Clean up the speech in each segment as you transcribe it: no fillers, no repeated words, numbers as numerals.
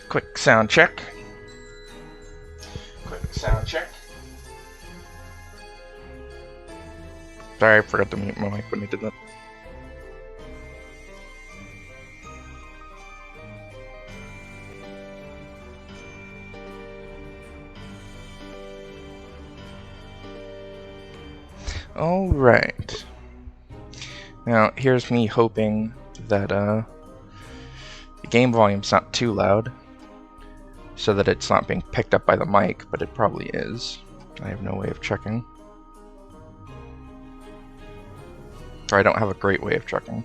Quick sound check. Quick sound check. Sorry, I forgot to mute my mic when I did that. Alright. Now, here's me hoping that the game volume's not too loud, so that it's not being picked up by the mic, but it probably is. I have no way of checking. Or I don't have a great way of checking.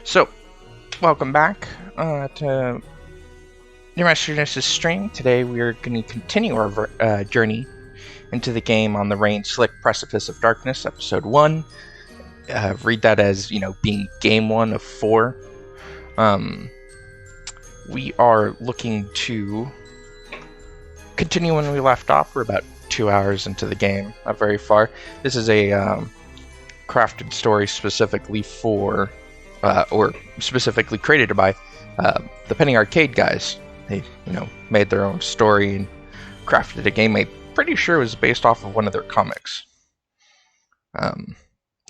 So, welcome back to Nemestrinas' stream. Today we are going to continue our journey into the game on the rain-slick Precipice of Darkness, Episode 1. Read that as, being Game 1 of 4. We are looking to continue when we left off. We're about 2 hours into the game, not very far. This is a crafted story specifically for, or specifically created by, the Penny Arcade guys. They, made their own story and crafted a game I'm pretty sure was based off of one of their comics.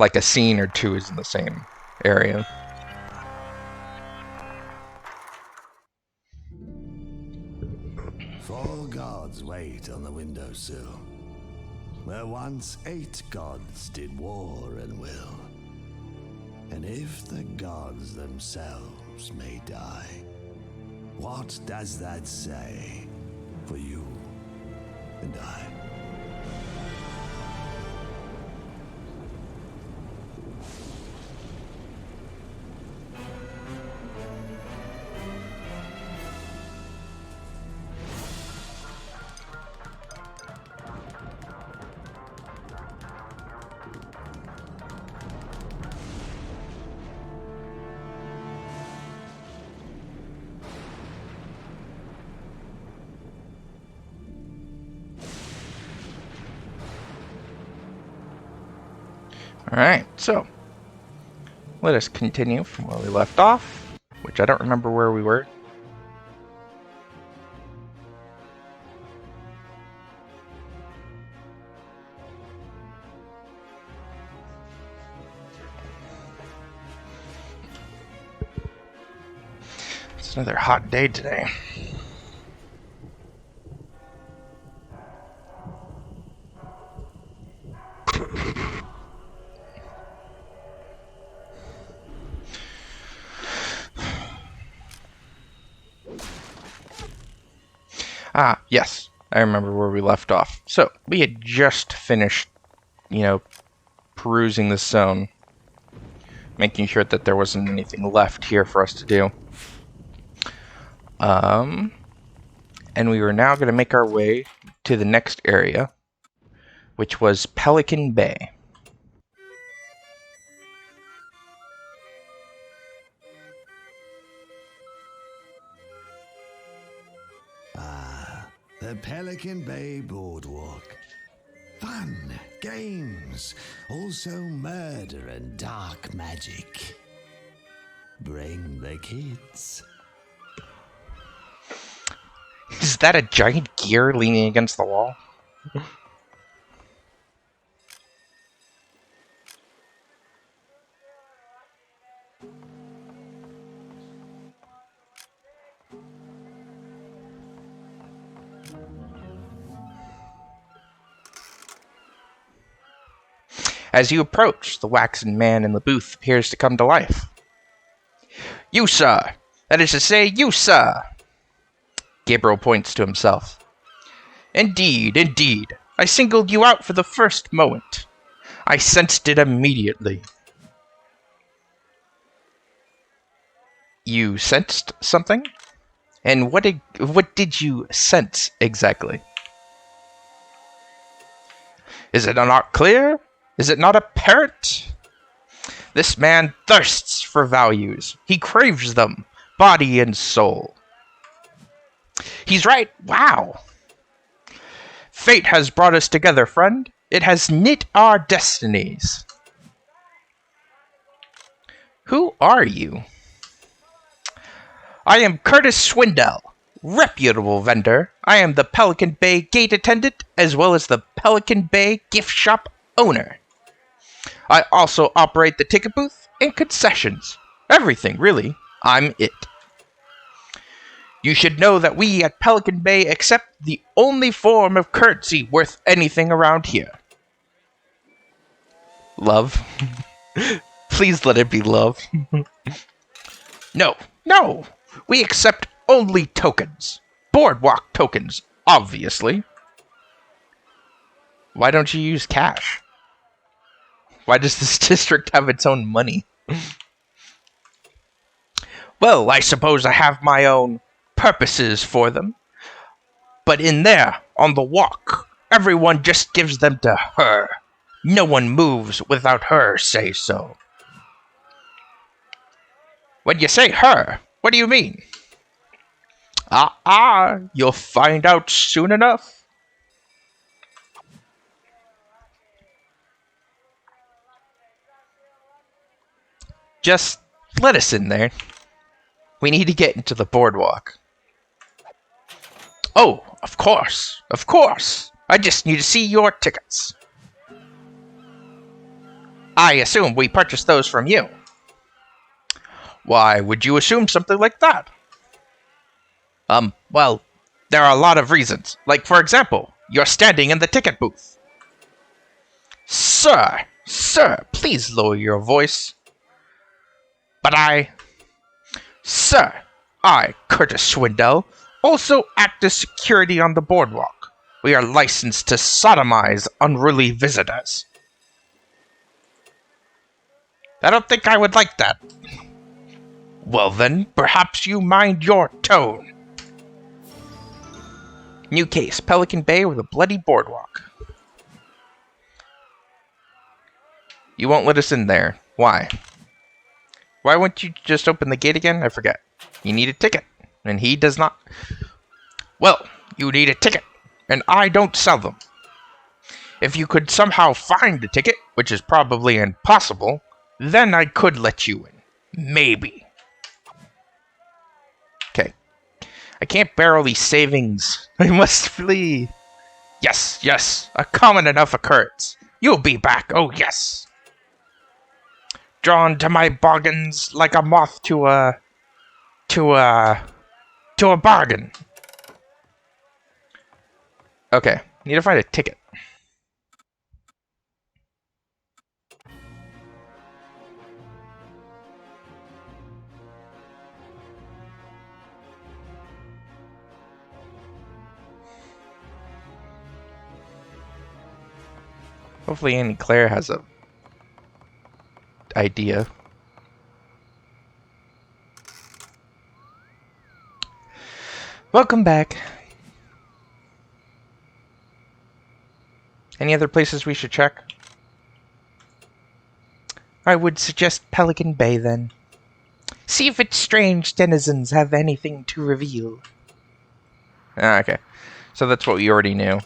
Like a scene or two is in the same area. Four gods wait on the windowsill, where once 8 gods did war and will. And if the gods themselves may die, what does that say for you and I? Alright, so let us continue from where we left off, which I don't remember where we were. It's another hot day today. Ah, yes, I remember where we left off. So, we had just finished, perusing this zone, making sure that there wasn't anything left here for us to do. And we were now going to make our way to the next area, which was Pelican Bay. The Pelican Bay Boardwalk. Fun, games, also murder and dark magic. Bring the kids. Is that a giant gear leaning against the wall? As you approach, the waxen man in the booth appears to come to life. You, sir! That is to say, you, sir! Gabriel points to himself. Indeed, indeed. I singled you out for the first moment. I sensed it immediately. You sensed something? And what did you sense exactly? Is it not clear? Is it not apparent? This man thirsts for values. He craves them, body and soul. He's right. Wow. Fate has brought us together, friend. It has knit our destinies. Who are you? I am Curtis Swindell, reputable vendor. I am the Pelican Bay gate attendant, as well as the Pelican Bay gift shop owner. I also operate the ticket booth and concessions. Everything, really. I'm it. You should know that we at Pelican Bay accept the only form of currency worth anything around here. Love. Please let it be love. No, no. We accept only tokens. Boardwalk tokens, obviously. Why don't you use cash? Why does this district have its own money? Well, I suppose I have my own purposes for them. But in there, on the walk, everyone just gives them to her. No one moves without her say so. When you say her, what do you mean? You'll find out soon enough. Just let us in there. We need to get into the boardwalk. Oh, of course, of course. I just need to see your tickets. I assume we purchased those from you. Why would you assume something like that? Well, there are a lot of reasons. Like, for example, you're standing in the ticket booth. Sir, please lower your voice. Sir, I, Curtis Swindell, also act as security on the boardwalk. We are licensed to sodomize unruly visitors. I don't think I would like that. Well then, perhaps you mind your tone. New case, Pelican Bay with a bloody boardwalk. You won't let us in there. Why? Why won't you just open the gate again? I forget. You need a ticket, and he does not. Well, you need a ticket, and I don't sell them. If you could somehow find a ticket, which is probably impossible, then I could let you in. Maybe. Okay. I can't borrow these savings. I must flee. Yes, a common enough occurrence. You'll be back, oh yes. Drawn to my bargains like a moth to a bargain. Okay, need to find a ticket. Hopefully Annie Claire has a idea. Welcome back. Any other places we should check? I would suggest Pelican Bay then. See if its strange denizens have anything to reveal. Okay. So that's what we already knew.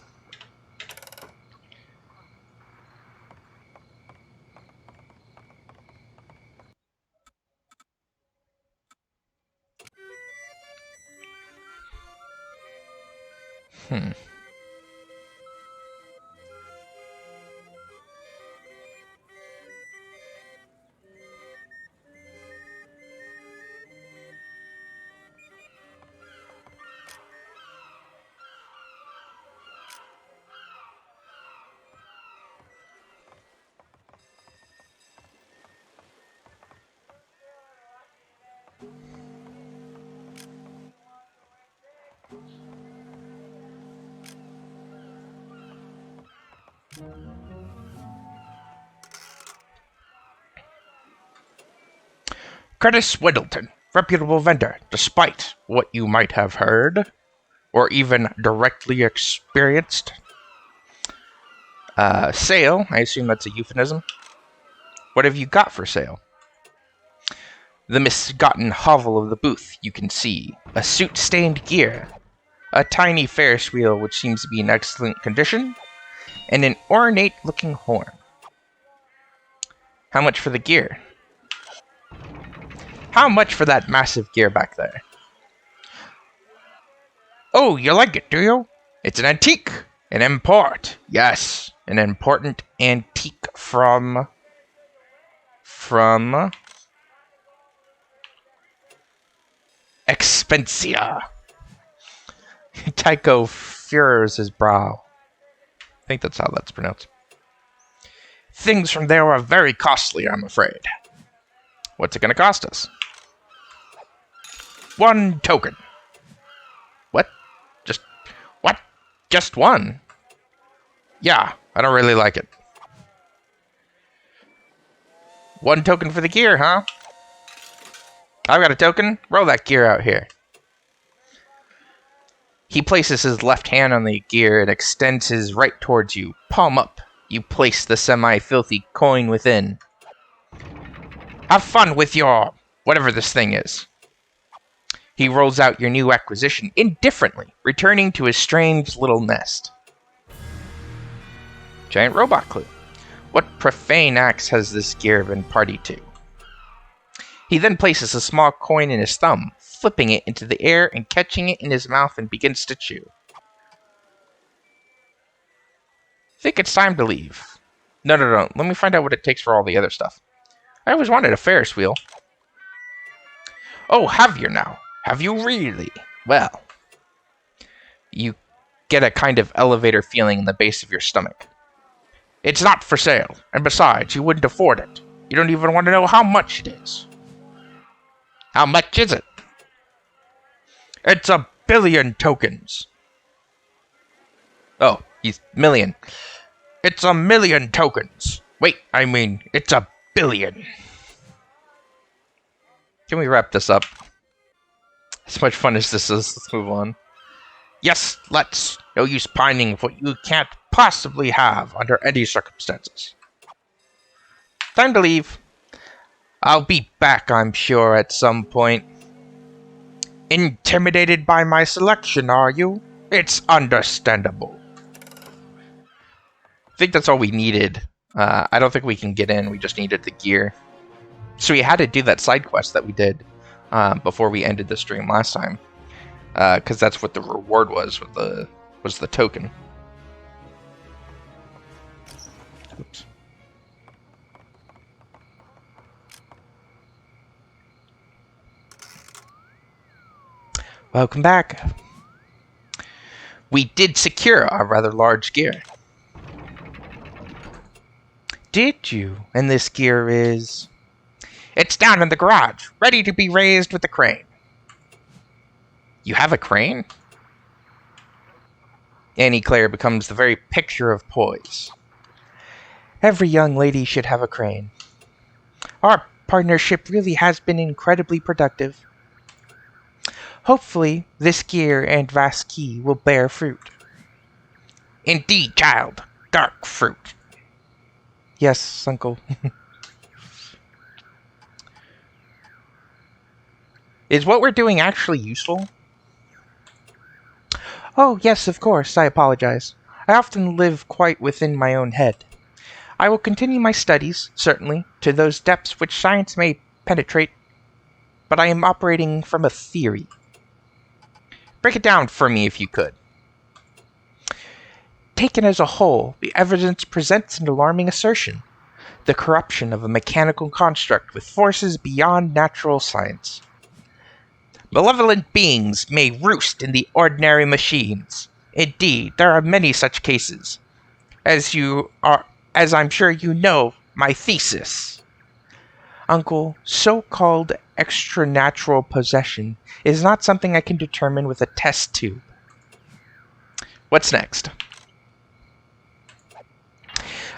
Curtis Whittleton, reputable vendor, despite what you might have heard, or even directly experienced. Sale, I assume that's a euphemism. What have you got for sale? The misgotten hovel of the booth, you can see. A soot-stained gear. A tiny Ferris wheel which seems to be in excellent condition. And an ornate-looking horn. How much for the gear? How much for that massive gear back there? Oh, you like it, do you? It's an antique. An import. Yes, an important antique from Expensia. Tycho furrows his brow. I think that's how that's pronounced. Things from there are very costly, I'm afraid. What's it going to cost us? 1 token. What? What? Just 1? Yeah, I don't really like it. 1 token for the gear, huh? I've got a token. Roll that gear out here. He places his left hand on the gear and extends his right towards you, palm up. You place the semi-filthy coin within. Have fun with your... whatever this thing is. He rolls out your new acquisition indifferently, returning to his strange little nest. Giant robot clue. What profane acts has this gear been party to? He then places a small coin in his thumb, flipping it into the air and catching it in his mouth and begins to chew. Think it's time to leave. No. Let me find out what it takes for all the other stuff. I always wanted a Ferris wheel. Oh, have you now? Have you really? Well, you get a kind of elevator feeling in the base of your stomach. It's not for sale, and besides, you wouldn't afford it. You don't even want to know how much it is. How much is it? It's 1 billion tokens. Oh, he's million. It's 1 million tokens. Wait, I mean, it's 1 billion. Can we wrap this up? As much fun as this is, let's move on. Yes, let's. No use pining for what you can't possibly have under any circumstances. Time to leave. I'll be back, I'm sure, at some point. Intimidated by my selection, are you? It's understandable. I think that's all we needed. I don't think we can get in. We just needed the gear. So we had to do that side quest that we did before we ended the stream last time. Because that's what the reward was the token. Oops. Welcome back. We did secure a rather large gear. Did you? And this gear is... It's down in the garage, ready to be raised with a crane. You have a crane? Annie Claire becomes the very picture of poise. Every young lady should have a crane. Our partnership really has been incredibly productive. Hopefully, this gear and vast key will bear fruit. Indeed, child. Dark fruit. Yes, uncle. Is what we're doing actually useful? Oh, yes, of course. I apologize. I often live quite within my own head. I will continue my studies, certainly, to those depths which science may penetrate, but I am operating from a theory. Break it down for me if you could. Taken as a whole, the evidence presents an alarming assertion. The corruption of a mechanical construct with forces beyond natural science. Malevolent beings may roost in the ordinary machines. Indeed, there are many such cases. As I'm sure you know, my thesis. Uncle, so-called extranatural possession is not something I can determine with a test tube. What's next?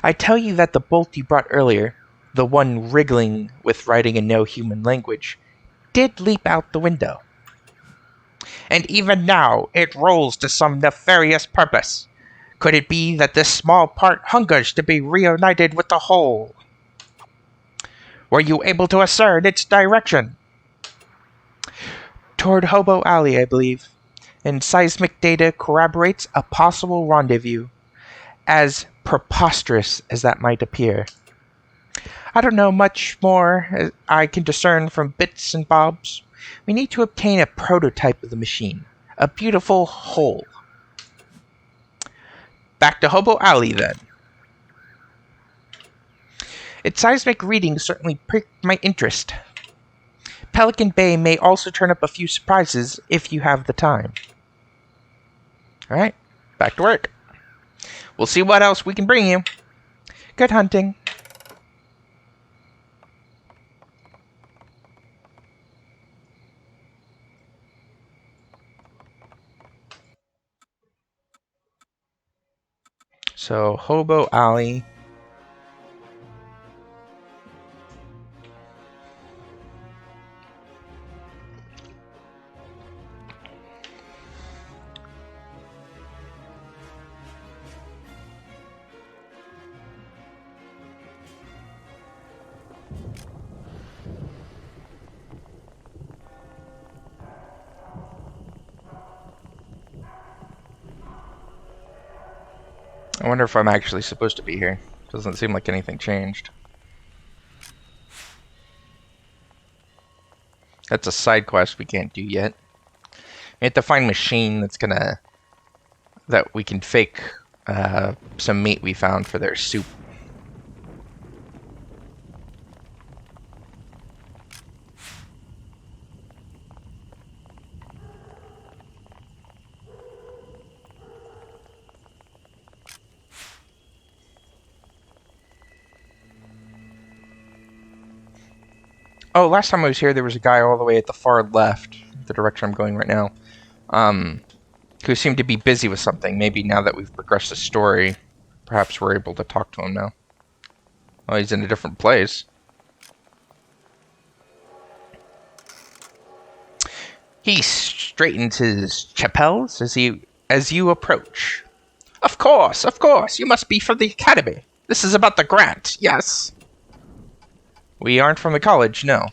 I tell you that the bolt you brought earlier, the one wriggling with writing in no human language, did leap out the window. And even now, it rolls to some nefarious purpose. Could it be that this small part hungers to be reunited with the whole? Were you able to discern its direction? Toward Hobo Alley, I believe, and seismic data corroborates a possible rendezvous, as preposterous as that might appear. I don't know much more as I can discern from bits and bobs. We need to obtain a prototype of the machine. A beautiful whole. Back to Hobo Alley, then. Its seismic readings certainly piqued my interest. Pelican Bay may also turn up a few surprises if you have the time. Alright, back to work. We'll see what else we can bring you. Good hunting. So, Hobo Alley. I wonder if I'm actually supposed to be here. Doesn't seem like anything changed. That's a side quest we can't do yet. We have to find a machine that we can fake some meat we found for their soup. Oh, last time I was here, there was a guy all the way at the far left, the direction I'm going right now, who seemed to be busy with something. Maybe now that we've progressed the story, perhaps we're able to talk to him now. Oh, he's in a different place. He straightens his chapels as you approach. Of course, you must be from the academy. This is about the grant, yes. We aren't from the college, no.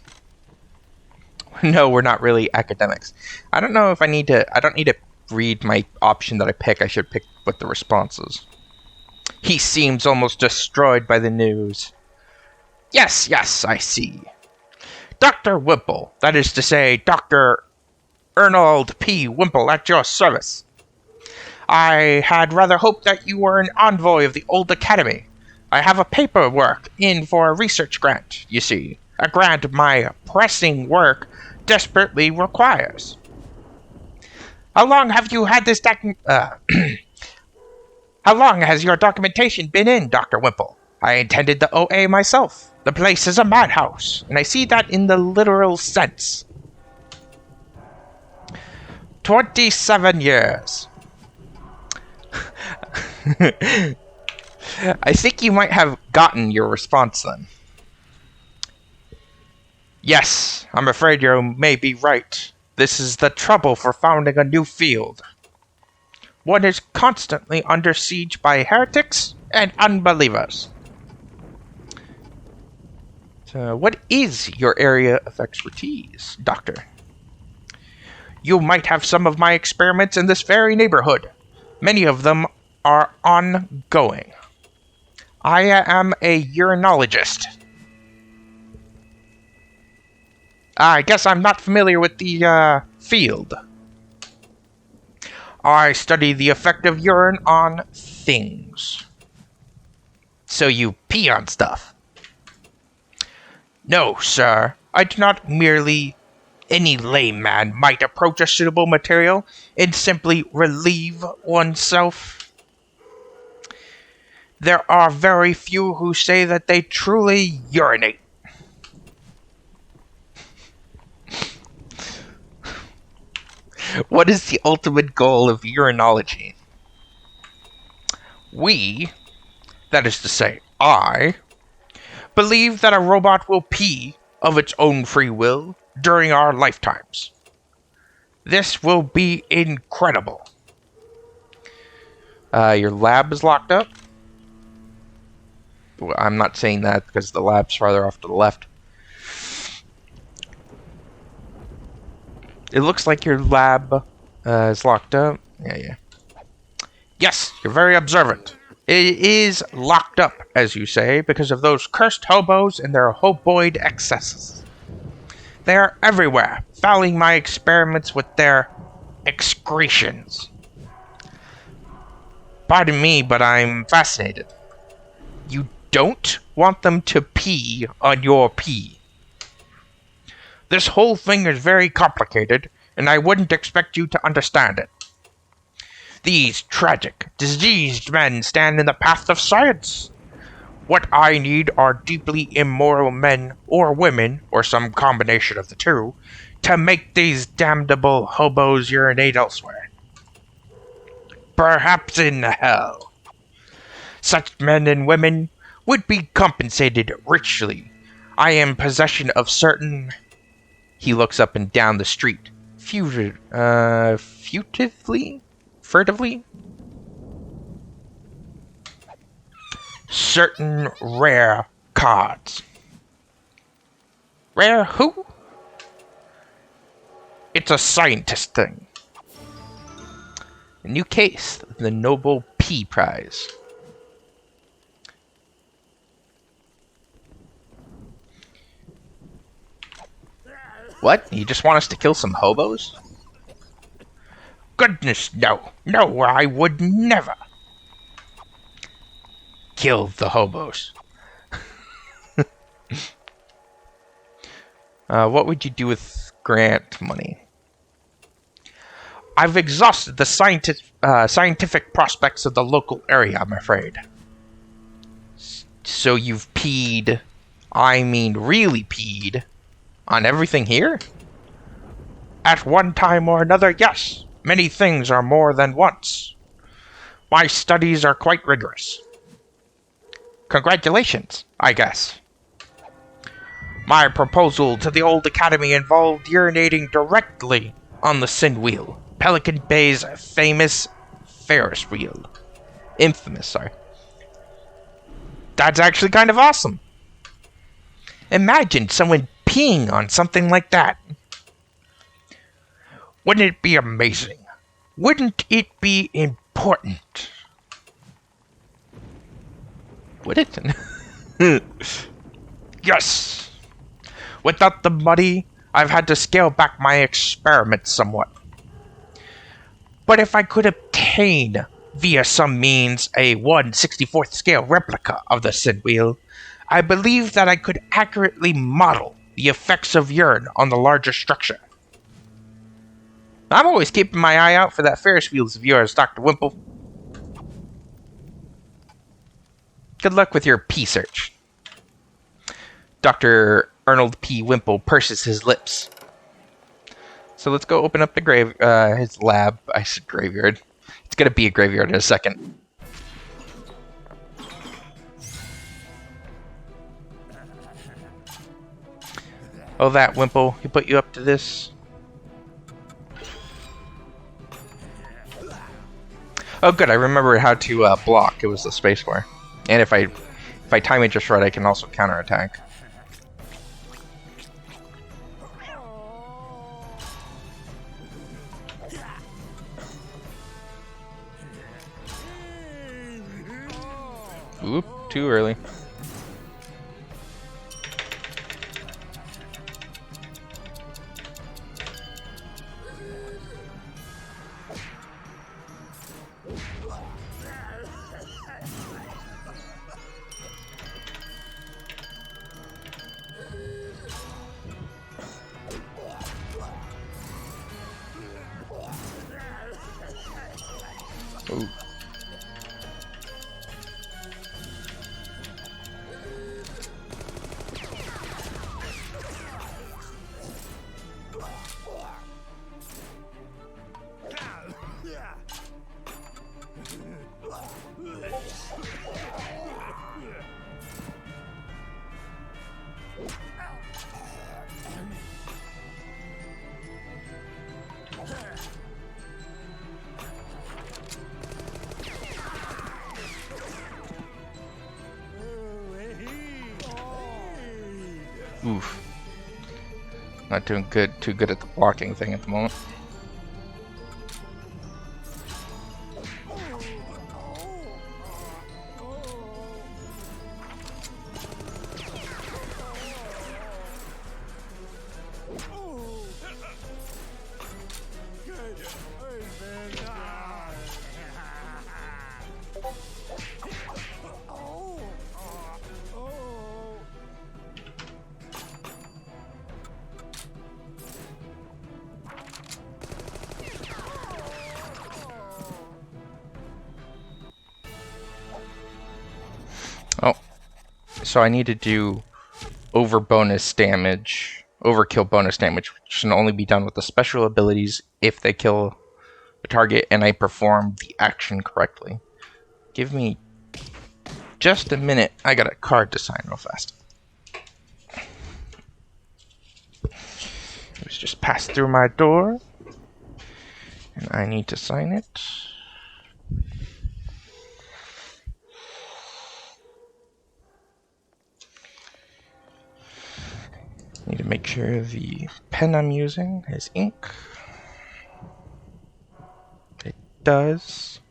No, we're not really academics. I don't know if I need to read my option that I pick. I should pick what the response is. He seems almost destroyed by the news. Yes, I see. Dr. Wimple, that is to say, Dr. Arnold P. Wimple at your service. I had rather hoped that you were an envoy of the old academy. I have a paperwork in for a research grant, you see. A grant my pressing work desperately requires. How long have you had this How long has your documentation been in, Dr. Wimple? I attended the OA myself. The place is a madhouse, and I see that in the literal sense. 27 years. I think you might have gotten your response then. Yes, I'm afraid you may be right. This is the trouble for founding a new field. One is constantly under siege by heretics and unbelievers. So, what is your area of expertise, Doctor? You might have some of my experiments in this very neighborhood. Many of them are ongoing. I am a urinologist. I guess I'm not familiar with the field. I study the effect of urine on things. So you pee on stuff? No, sir. I do not merely... Any layman might approach a suitable material and simply relieve oneself. There are very few who say that they truly urinate. What is the ultimate goal of urinology? We, that is to say, I, believe that a robot will pee of its own free will during our lifetimes. This will be incredible. Your lab is locked up? Well, I'm not saying that because the lab's farther off to the left. It looks like your lab is locked up. Yeah. Yes, you're very observant. It is locked up, as you say, because of those cursed hobos and their hoboid excesses. They are everywhere, fouling my experiments with their excretions. Pardon me, but I'm fascinated. You don't want them to pee on your pee. This whole thing is very complicated, and I wouldn't expect you to understand it. These tragic, diseased men stand in the path of science. What I need are deeply immoral men or women, or some combination of the two, to make these damnable hobos urinate elsewhere. Perhaps in hell. Such men and women would be compensated richly. I am in possession of certain... He looks up and down the street. Furtively? Certain rare cards. Rare who? It's a scientist thing. A new case, the Nobel P Prize. What? You just want us to kill some hobos? Goodness, no. No, I would never kill the hobos. What would you do with grant money? I've exhausted the scientific prospects of the local area, I'm afraid. So you've peed, I mean really peed, on everything here? At one time or another, yes. Many things are more than once. My studies are quite rigorous. Congratulations, I guess. My proposal to the old academy involved urinating directly on the Sin Wheel, Pelican Bay's famous Ferris wheel. Infamous, sorry. That's actually kind of awesome. Imagine someone peeing on something like that. Wouldn't it be amazing? Wouldn't it be important? Would it? Yes. Without the money, I've had to scale back my experiments somewhat. But if I could obtain, via some means, a 1/64th scale replica of the Sin Wheel, I believe that I could accurately model the effects of urine on the larger structure. I'm always keeping my eye out for that Ferris wheels of yours, Dr. Wimple. Good luck with your pee search. Dr. Arnold P. Wimple purses his lips. So let's go open up the his lab. I said graveyard. It's gonna be a graveyard in a second. Oh, that Wimple, he put you up to this? Oh, good. I remember how to block. It was the spacebar, and if I time it just right, I can also counterattack. Oop! Too early. Ooh. Oof. Not doing too good at the blocking thing at the moment. So I need to do overkill bonus damage, which can only be done with the special abilities if they kill the target and I perform the action correctly. Give me just a minute. I got a card to sign real fast. It was just passed through my door, and I need to sign it. Need to make sure the pen I'm using is ink. It does.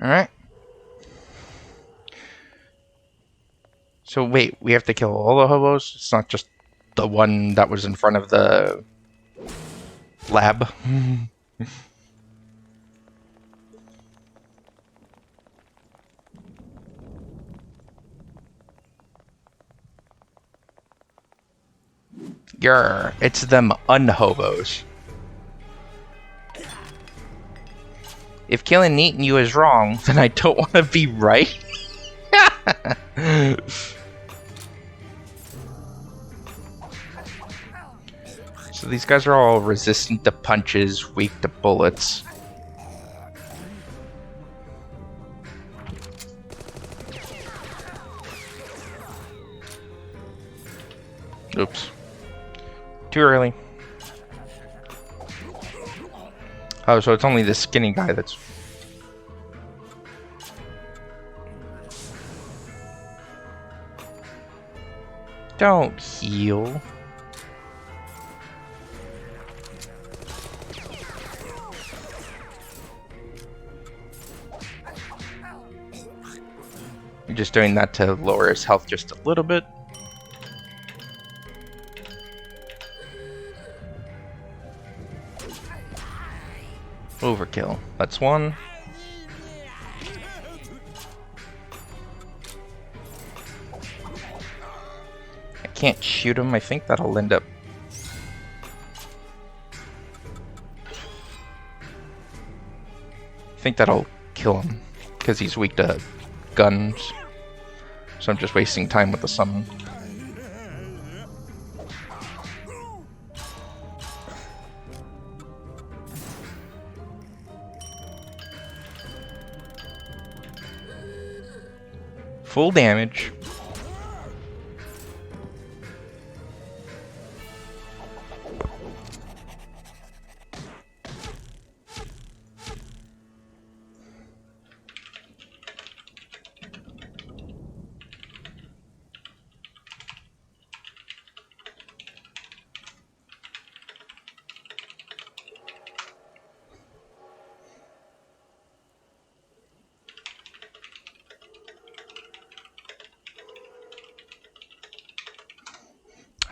Alright. So wait, we have to kill all the hobos? It's not just the one that was in front of the lab? Grr, it's them unhobos. If killing Neat and you is wrong, then I don't want to be right. So these guys are all resistant to punches, weak to bullets. Oops. Too early. Oh, so it's only the skinny guy that's... Don't heal. You're just doing that to lower his health just a little bit. Overkill. That's one. I can't shoot him. I think that'll end up... I think that'll kill him, because he's weak to guns. So I'm just wasting time with the summon. Full damage.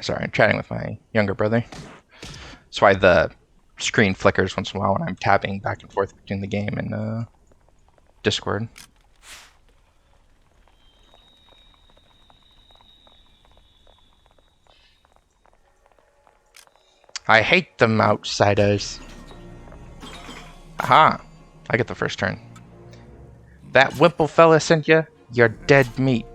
Sorry, I'm chatting with my younger brother. That's why the screen flickers once in a while when I'm tabbing back and forth between the game and Discord. I hate them outsiders. Aha! I get the first turn. That Wimple fella sent you? You're dead meat.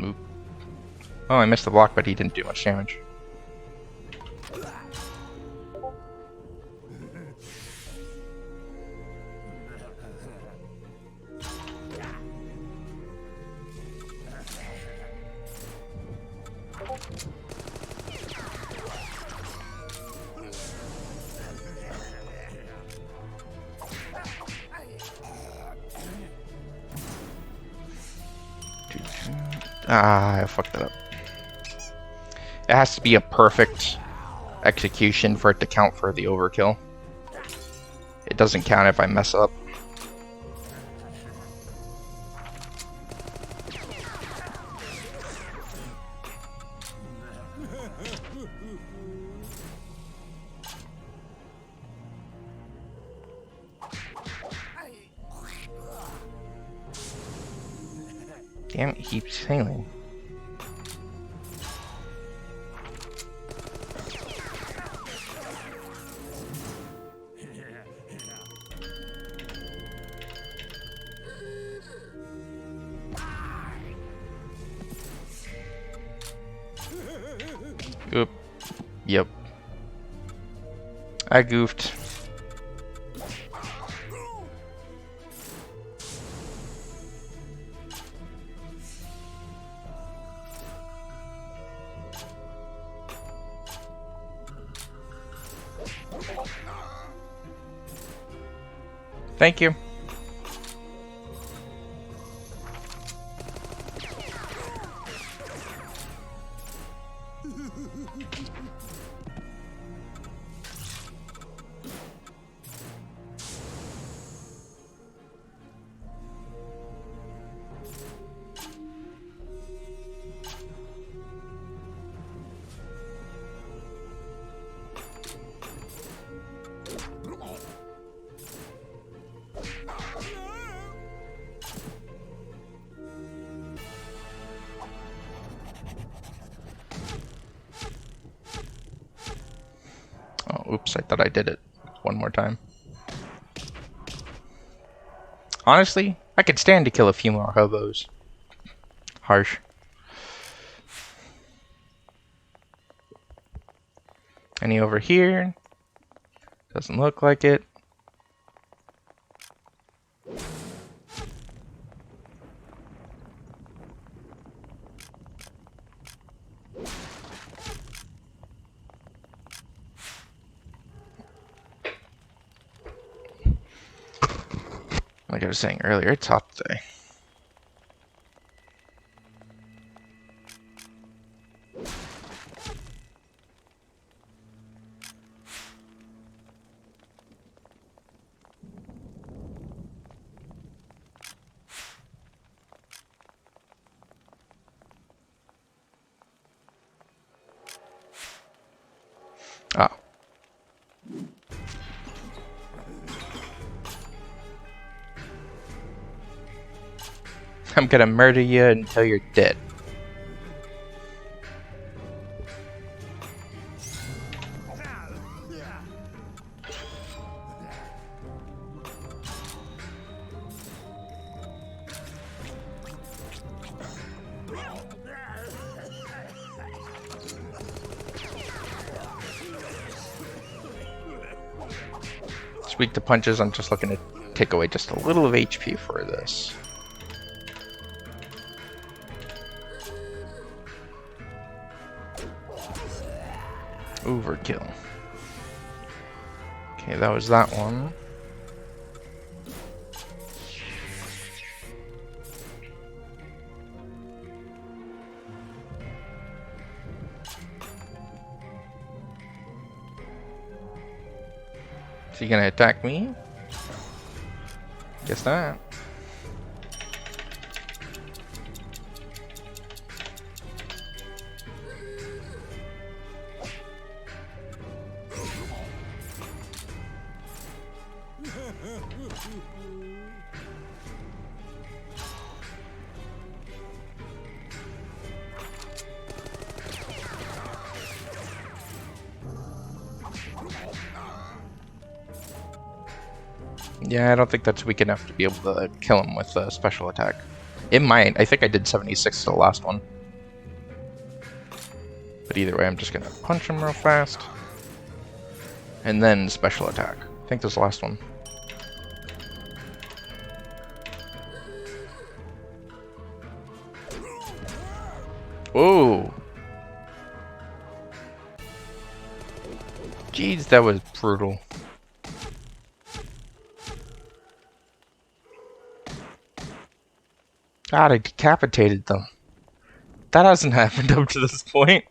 Oop. Oh, I missed the block, but he didn't do much damage. Ah, I fucked that up. It has to be a perfect execution for it to count for the overkill. It doesn't count if I mess up. Damn, it keeps failing. Oop. Yep. I goofed. Thank you. Oh, oops, I thought I did it one more time. Honestly, I could stand to kill a few more hobos. Harsh. Any over here? Doesn't look like it. Like I was saying earlier, it's hot today. Ah. I'm gonna murder you until you're dead. It's weak to punches. I'm just looking to take away just a little of HP for this. Overkill. Okay, that was that one. Is he gonna attack me? Guess not. Yeah, I don't think that's weak enough to be able to kill him with a special attack. It might. I think I did 76 to the last one. But either way, I'm just gonna punch him real fast. And then special attack. I think this is the last one. Whoa! Jeez, that was brutal. God, I decapitated them. That hasn't happened up to this point.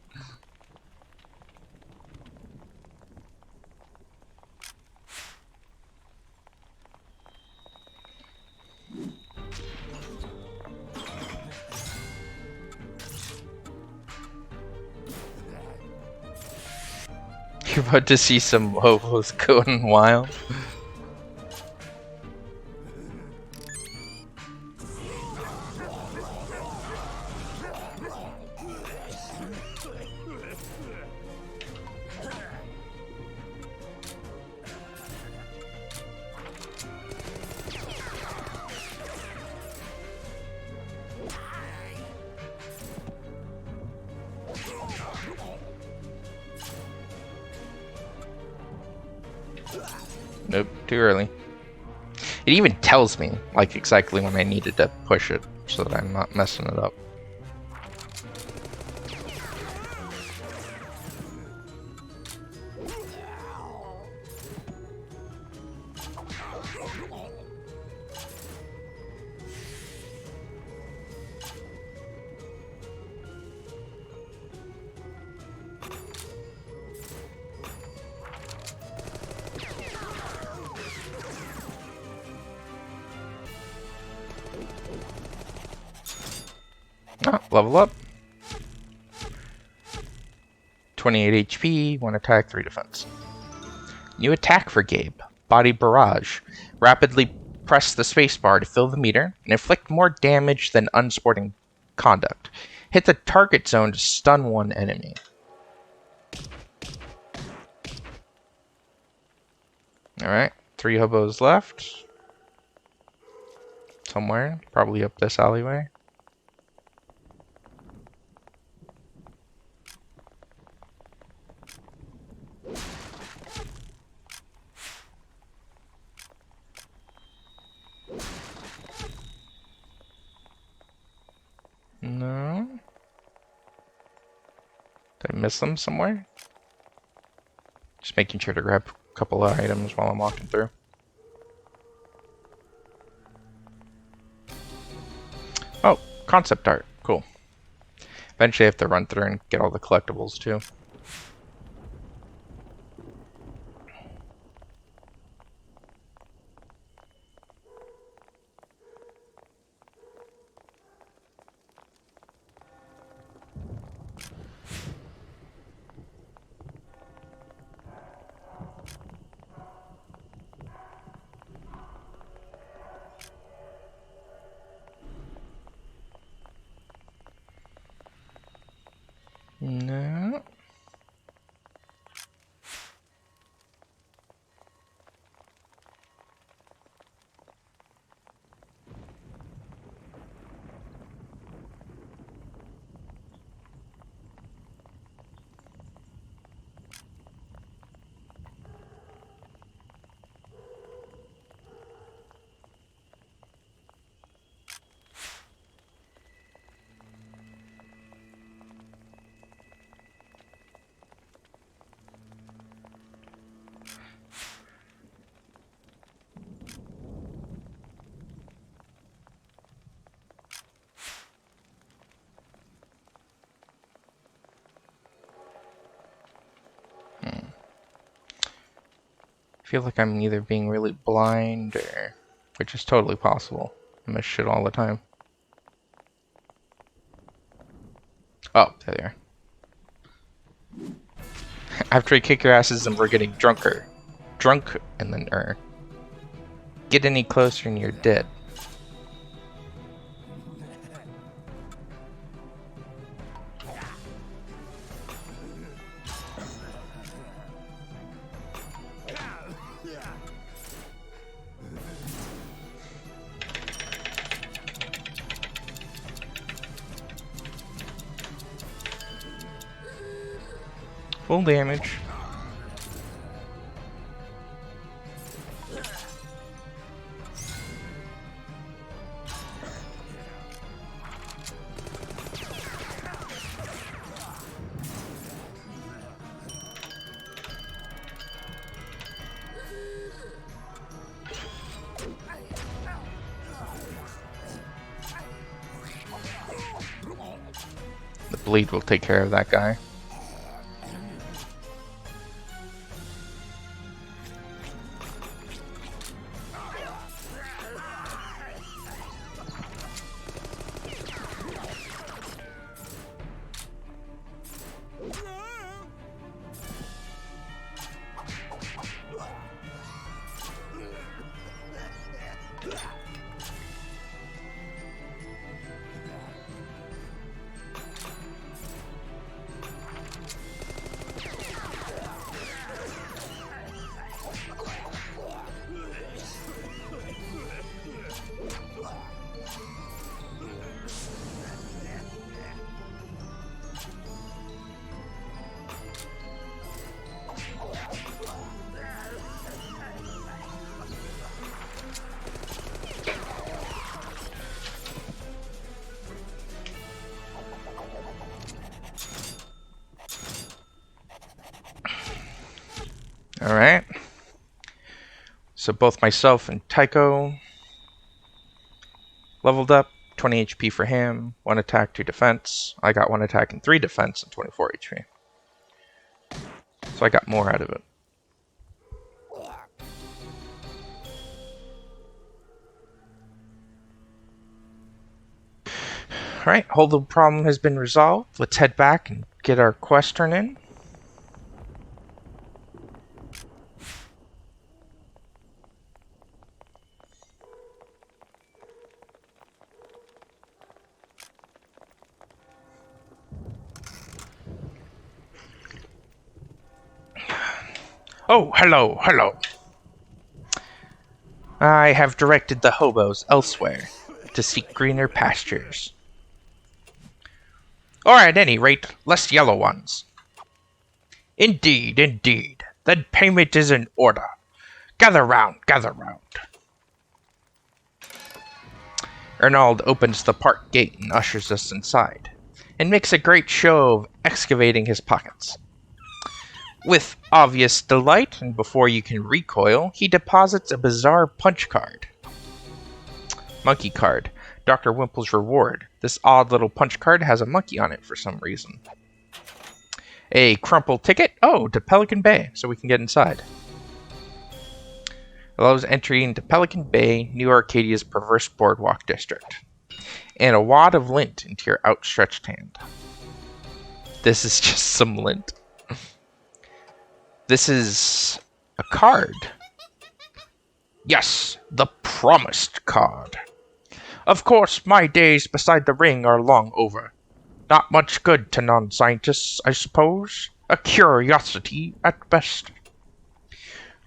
You're about to see some hobos going wild. Nope, too early. It even tells me, like, exactly when I needed to push it, so that I'm not messing it up. Ah, level up. 28 HP, 1 attack, 3 defense. New attack for Gabe. Body Barrage. Rapidly press the spacebar to fill the meter and inflict more damage than unsporting conduct. Hit the target zone to stun one enemy. Alright, 3 hobos left. Somewhere, probably up this alleyway. No. Did I miss them somewhere? Just making sure to grab a couple of items while I'm walking through. Oh, concept art. Cool. Eventually I have to run through and get all the collectibles too. No. I feel like I'm either being really blind or... which is totally possible. I miss shit all the time. Oh, there they are. After I kick your asses and we're getting drunker. Drunk and then get any closer and you're dead. Full damage. The bleed will take care of that guy. So both myself and Tycho leveled up. 20 HP for him, 1 attack, 2 defense. I got 1 attack and 3 defense and 24 HP. So I got more out of it. Alright, hold problem has been resolved. Let's head back and get our quest turned in. Oh, hello, hello. I have directed the hobos elsewhere to seek greener pastures. Or at any rate, less yellow ones. Indeed, indeed. Then payment is in order. Gather round, gather round. Arnold opens the park gate and ushers us inside, and makes a great show of excavating his pockets. With obvious delight, and before you can recoil, he deposits a bizarre punch card. Monkey card. Dr. Wimple's reward. This odd little punch card has a monkey on it for some reason. A crumpled ticket. Oh, to Pelican Bay, so we can get inside. Allows entry into Pelican Bay, New Arcadia's perverse boardwalk district. And a wad of lint into your outstretched hand. This is just some lint. This is a card. Yes, the promised card. Of course, my days beside the ring are long over. Not much good to non-scientists, I suppose. A curiosity at best.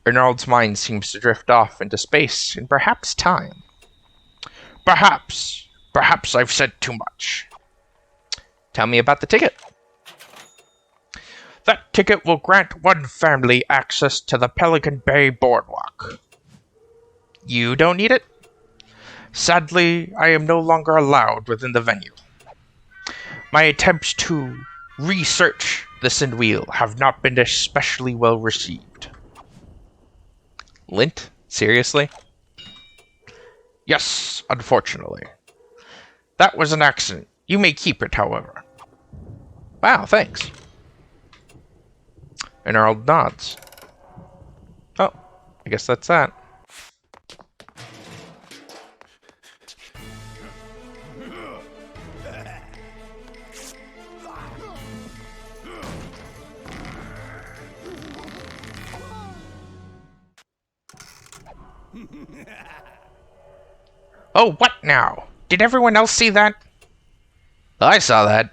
Arnold's mind seems to drift off into space and perhaps time. Perhaps I've said too much. Tell me about the ticket. That ticket will grant one family access to the Pelican Bay Boardwalk. You don't need it? Sadly, I am no longer allowed within the venue. My attempts to research the Sin Wheel have not been especially well received. Lint? Seriously? Yes, unfortunately. That was an accident. You may keep it, however. Wow, thanks. And Arnold nods. Oh, I guess that's that. Oh, what now? Did everyone else see that? I saw that.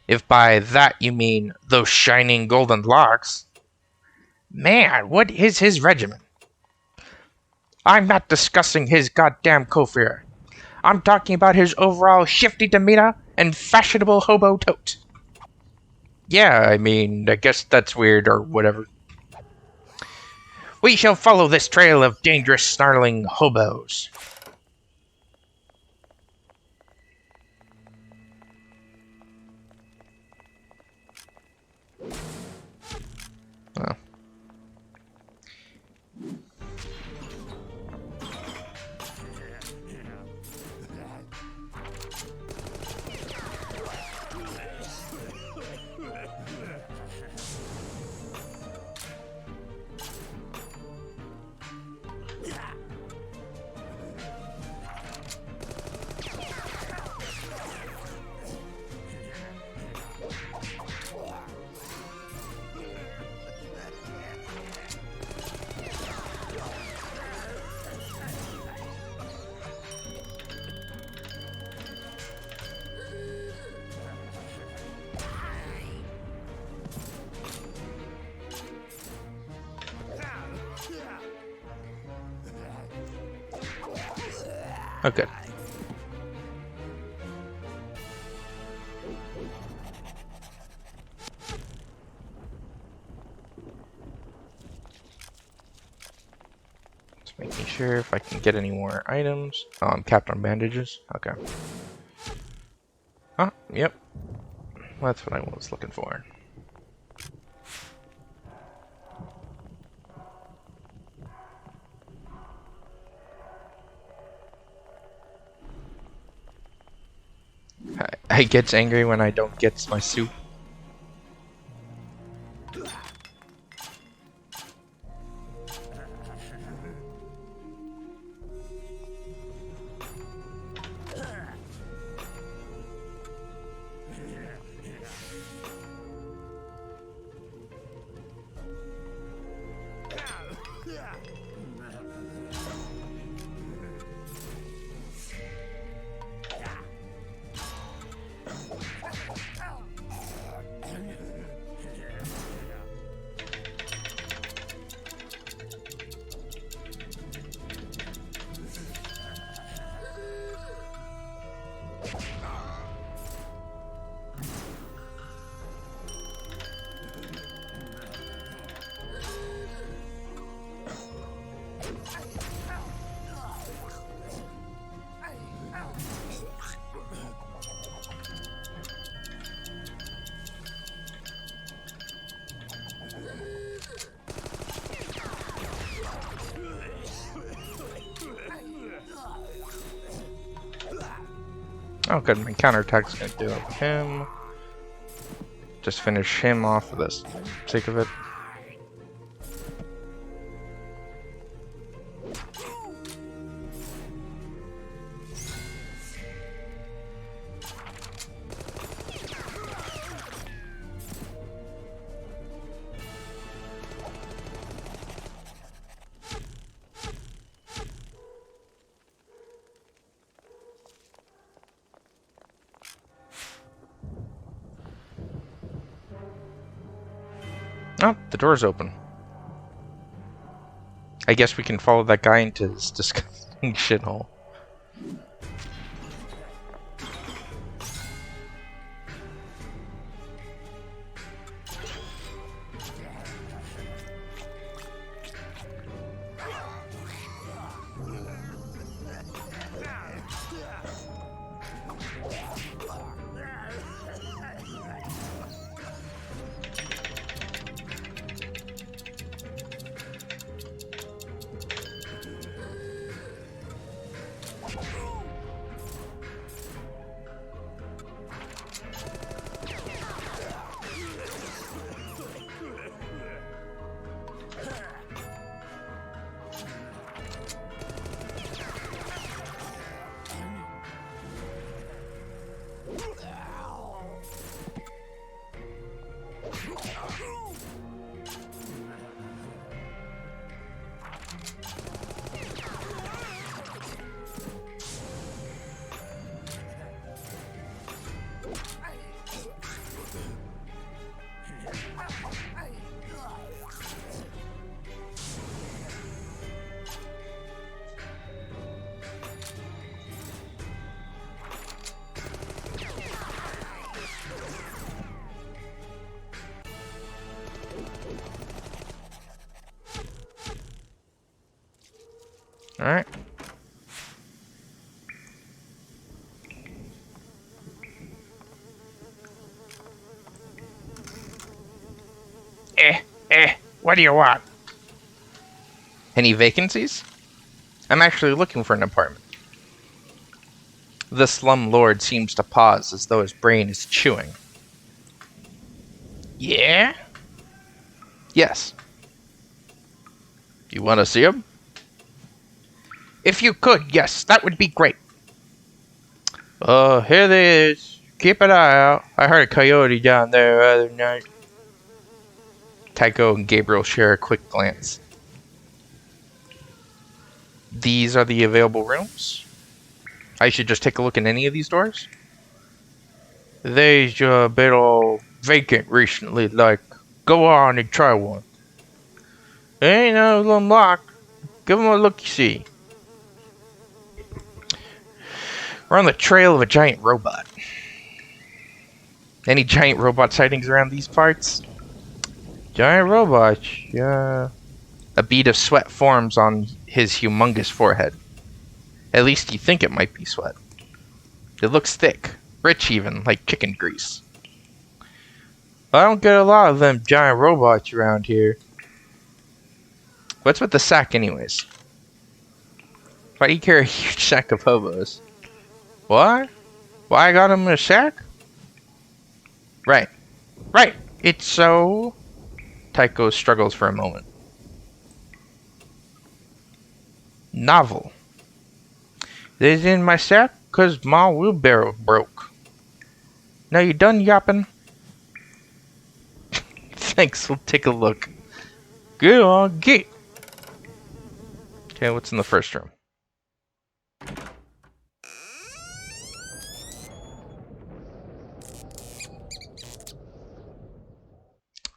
If by that you mean those shining golden locks. Man, what is his regimen? I'm not discussing his goddamn coiffure. I'm talking about his overall shifty demeanor and fashionable hobo tote. Yeah, I mean, I guess that's weird or whatever. We shall follow this trail of dangerous, snarling hobos. Oh. Okay. Just making sure if I can get any more items. Oh, I'm capped on bandages. Okay. Ah, yep. That's what I was looking for. I gets angry when I don't get my soup. Oh good, my counterattack's gonna do him. Just finish him off for the sake of it. Oh, the door's open. I guess we can follow that guy into this disgusting shithole. Alright. What do you want? Any vacancies? I'm actually looking for an apartment. The slum lord seems to pause as though his brain is chewing. Yeah? Yes. You want to see him? If you could, yes, that would be great. Here they is. Keep an eye out. I heard a coyote down there the other night. Tycho and Gabriel share a quick glance. These are the available rooms. I should just take a look in any of these doors. They's a bit all vacant recently, like, go on and try one. Ain't no unlocked. Give them a look-see. We're on the trail of a giant robot. Any giant robot sightings around these parts? Giant robots, yeah. A bead of sweat forms on his humongous forehead. At least you think it might be sweat. It looks thick, rich even, like chicken grease. I don't get a lot of them giant robots around here. What's with the sack anyways? Why do you carry a huge sack of hobos? What? Why I got him in a sack? Right. Right. It's so... Tycho struggles for a moment. Novel. It's in my sack cause my wheelbarrow broke. Now you done yapping? Thanks, we'll take a look. Good on, get. Okay, what's in the first room?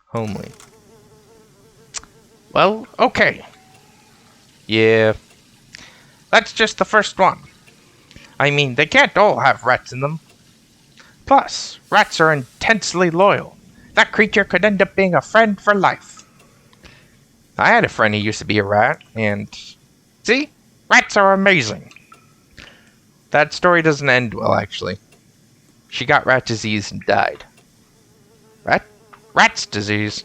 Homely. Well, okay. Yeah. That's just the first one. I mean, they can't all have rats in them. Plus, rats are intensely loyal. That creature could end up being a friend for life. I had a friend who used to be a rat, and... See? Rats are amazing. That story doesn't end well, actually. She got rat disease and died. Rat's disease?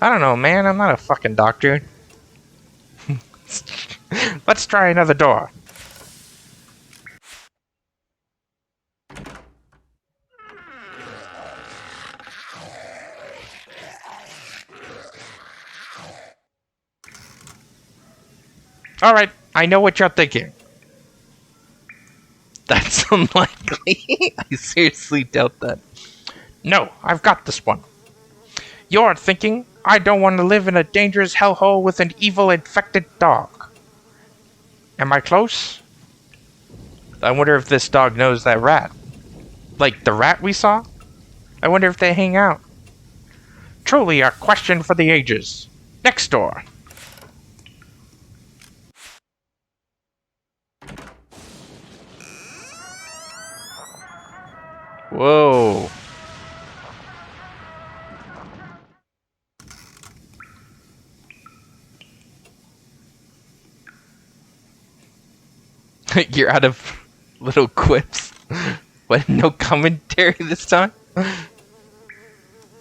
I don't know, man. I'm not a fucking doctor. Let's try another door. Alright, I know what you're thinking. That's unlikely. I seriously doubt that. No, I've got this one. You're thinking, I don't want to live in a dangerous hellhole with an evil infected dog. Am I close? I wonder if this dog knows that rat. Like the rat we saw? I wonder if they hang out. Truly a question for the ages. Next door. Whoa. You're out of little quips. What? No commentary this time?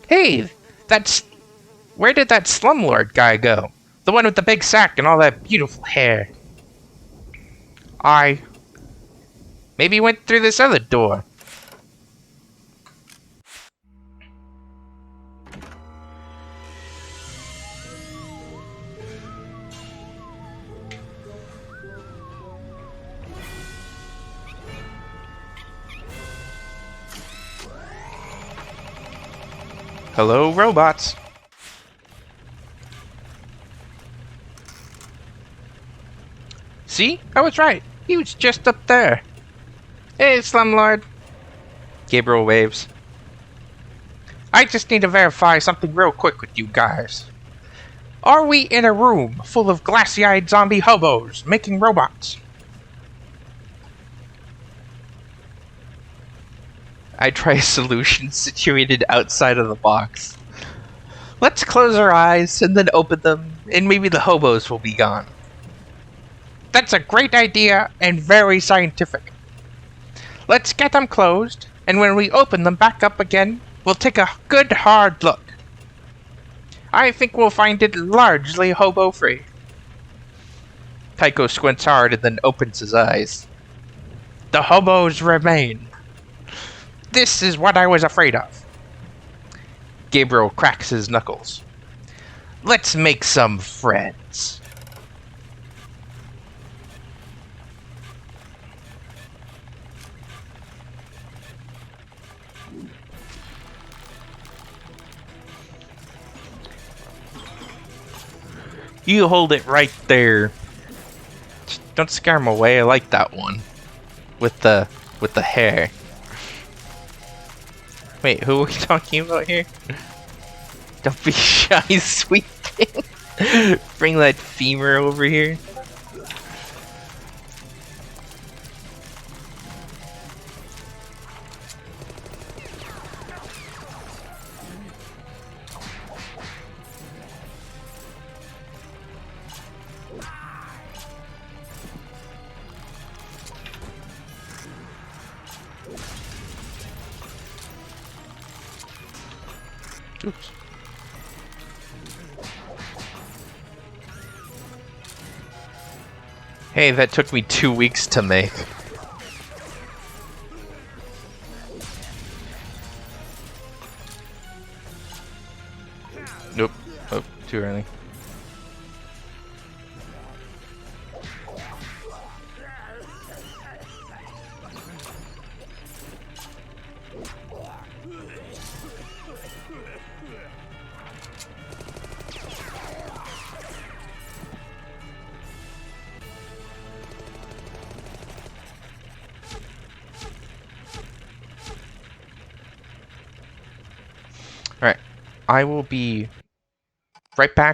Hey, that's... Where did that slumlord guy go? The one with the big sack and all that beautiful hair. Maybe he went through this other door. Hello, robots. See? I was right. He was just up there. Hey, Slumlord. Gabriel waves. I just need to verify something real quick with you guys. Are we in a room full of glassy-eyed zombie hobos making robots? I try a solution situated outside of the box. Let's close our eyes and then open them, and maybe the hobos will be gone. That's a great idea and very scientific. Let's get them closed, and when we open them back up again, we'll take a good hard look. I think we'll find it largely hobo-free. Tycho squints hard and then opens his eyes. The hobos remain. This is what I was afraid of. Gabriel cracks his knuckles. Let's make some friends. You hold it right there. Don't scare him away. I like that one. With the hair. Wait, who are we talking about here? Don't be shy, sweet thing. Bring that femur over here. Oops. Hey, that took me 2 weeks to make. too early. Alright, I will be right back